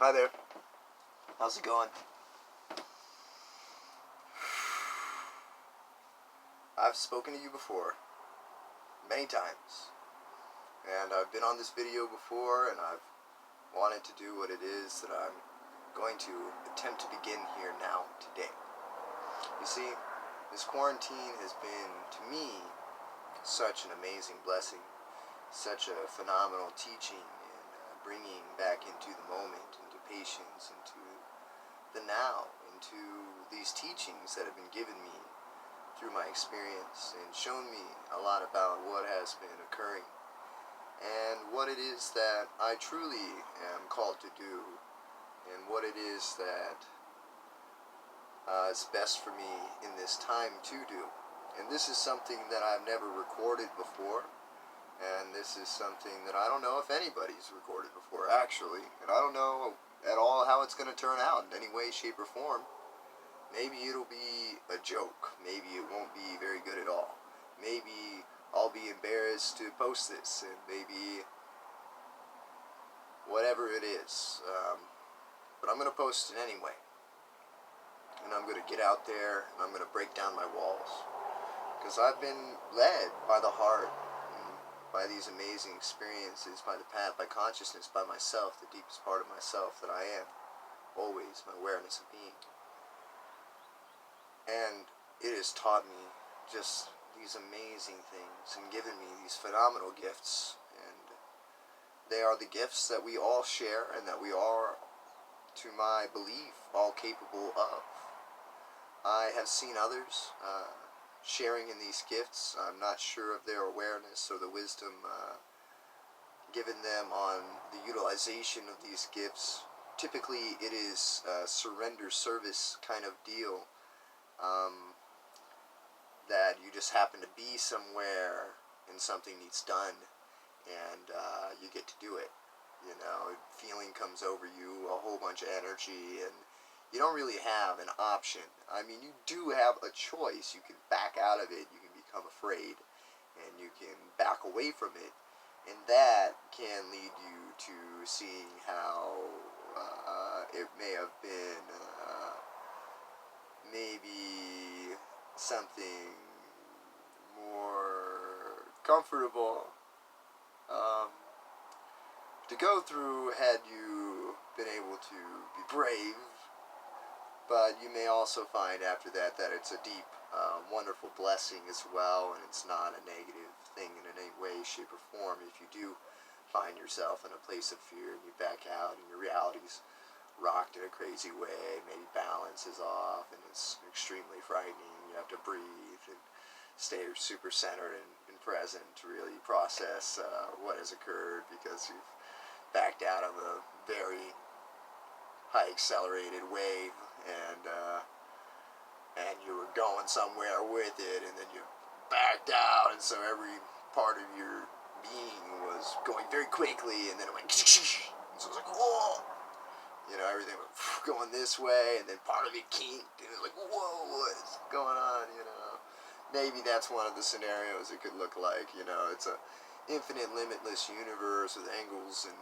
Hi there. How's it going? I've spoken to you before, many times, and I've been on this video before, and I've wanted to do what it is that I'm going to attempt to begin here now, today. You see, this quarantine has been, to me, such an amazing blessing, such a phenomenal teaching in bringing back into the moment, into patience, into the now, into these teachings that have been given me through my experience and shown me a lot about what has been occurring and what it is that I truly am called to do and what it is that is best for me in this time to do. And this is something that I've never recorded before, and this is something that I don't know if anybody's recorded before, actually, and I don't know at all how it's going to turn out in any way, shape, or form. Maybe it'll be a joke. Maybe it won't be very good at all. Maybe I'll be embarrassed to post this, and maybe whatever it is. But I'm going to post it anyway. And I'm going to get out there, and I'm going to break down my walls. Because I've been led by the heart, by these amazing experiences, by the path, by consciousness, by myself, the deepest part of myself that I am. Always, my awareness of being. And it has taught me just these amazing things and given me these phenomenal gifts. And they are the gifts that we all share and that we are, to my belief, all capable of. I have seen others sharing in these gifts. I'm not sure of their awareness or the wisdom given them on the utilization of these gifts. Typically it is a surrender service kind of deal. That you just happen to be somewhere and something needs done, and you get to do it. You know, feeling comes over you, a whole bunch of energy, and you don't really have an option. I mean, you do have a choice. You can back out of it, you can become afraid, and you can back away from it, and that can lead you to seeing how it may have been maybe something more comfortable to go through had you been able to be brave. But you may also find after that that it's a deep, wonderful blessing as well, and it's not a negative thing in any way, shape, or form if you do find yourself in a place of fear and you back out and your reality's rocked in a crazy way, maybe balance is off and it's extremely frightening. You have to breathe and stay super centered and present to really process what has occurred, because you've backed out of a very high accelerated wave and you were going somewhere with it, and then you backed out, and so every part of your being was going very quickly, and then it went so it was like, whoa. You know, everything was going this way, and then part of it kinked, and it was like, whoa, what is going on, you know? Maybe that's one of the scenarios it could look like, you know. It's a infinite, limitless universe with angles in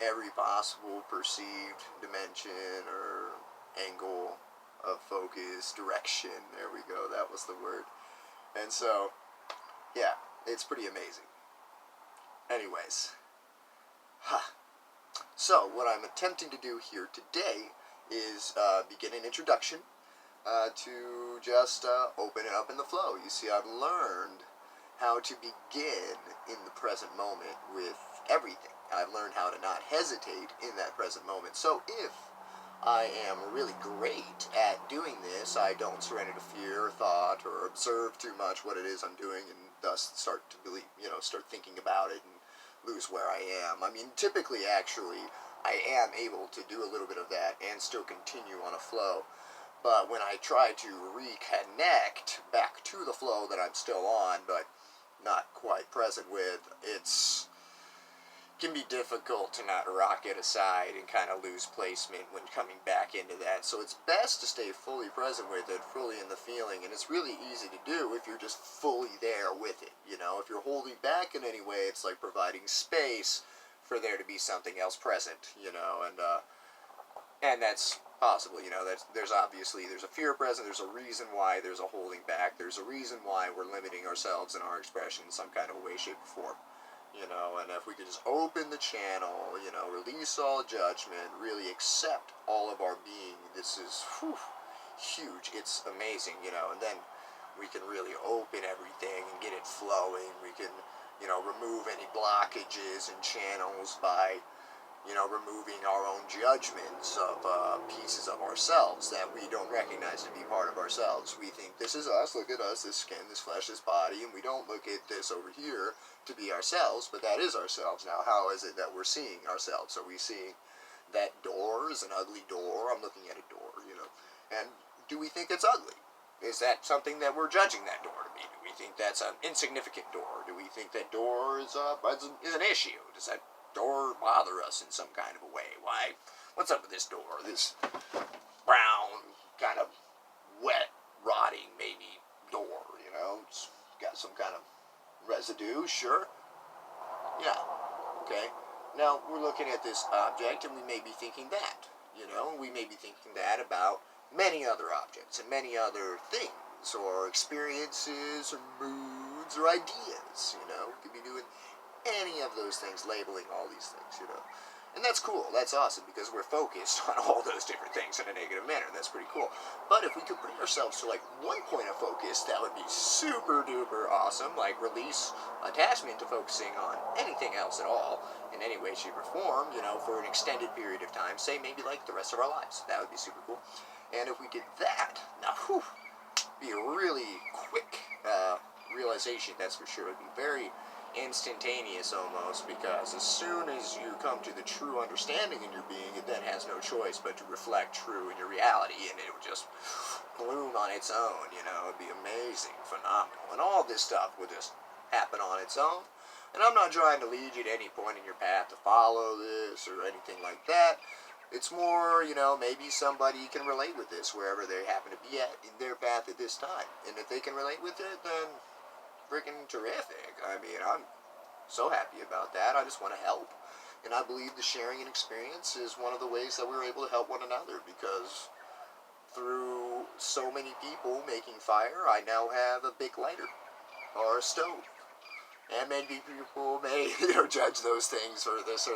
every possible perceived dimension or angle of focus, direction. There we go, that was the word. And so, yeah, it's pretty amazing. Anyways, so, what I'm attempting to do here today is begin an introduction to just open it up in the flow. You see, I've learned how to begin in the present moment with everything. I've learned how to not hesitate in that present moment. So, if I am really great at doing this, I don't surrender to fear or thought or observe too much what it is I'm doing and thus start to believe, start thinking about it and lose where I am. I mean, typically, actually, I am able to do a little bit of that and still continue on a flow. But when I try to reconnect back to the flow that I'm still on, but not quite present with, can be difficult to not rock it aside and kind of lose placement when coming back into that. So it's best to stay fully present with it, fully in the feeling, and it's really easy to do if you're just fully there with it. You know, if you're holding back in any way, it's like providing space for there to be something else present, and And that's possible, there's obviously, there's a fear present, there's a reason why there's a holding back, there's a reason why we're limiting ourselves in our expression in some kind of way, shape, or form. And if we could just open the channel, release all judgment, really accept all of our being, this is huge. It's amazing, and then we can really open everything and get it flowing. We can, remove any blockages and channels by, removing our own judgments of pieces of ourselves that we don't recognize to be part of ourselves. We think this is us, look at us, this skin, this flesh, this body, and we don't look at this over here to be ourselves, but that is ourselves. Now, how is it that we're seeing ourselves? Are we seeing that door is an ugly door? I'm looking at a door, and do we think it's ugly? Is that something that we're judging that door to be? Do we think that's an insignificant door? Do we think that door is an issue? Does that door bother us in some kind of a way? Why? What's up with this door? This brown, kind of wet, rotting, maybe door, It's got some kind of residue, sure. Yeah, okay. Now, we're looking at this object, and we may be thinking that, we may be thinking that about many other objects and many other things or experiences or moods or ideas, We could be doing any of those things, labeling all these things, And that's cool, that's awesome, because we're focused on all those different things in a negative manner. That's pretty cool. But if we could bring ourselves to like one point of focus, that would be super duper awesome. Like release attachment to focusing on anything else at all, in any way, shape, or form, for an extended period of time, say maybe like the rest of our lives. That would be super cool. And if we did that, now, be a really quick realization, that's for sure. It would be very instantaneous almost, because as soon as you come to the true understanding in your being, it then has no choice but to reflect true in your reality, and it would just bloom on its own, it'd be amazing, phenomenal, and all this stuff would just happen on its own. And I'm not trying to lead you to any point in your path to follow this or anything like that. It's more, maybe somebody can relate with this wherever they happen to be at in their path at this time, and if they can relate with it, then freaking terrific. I mean, I'm so happy about that. I just want to help. And I believe the sharing and experience is one of the ways that we're able to help one another, because through so many people making fire, I now have a big lighter or a stove. And maybe people may, judge those things or this or that.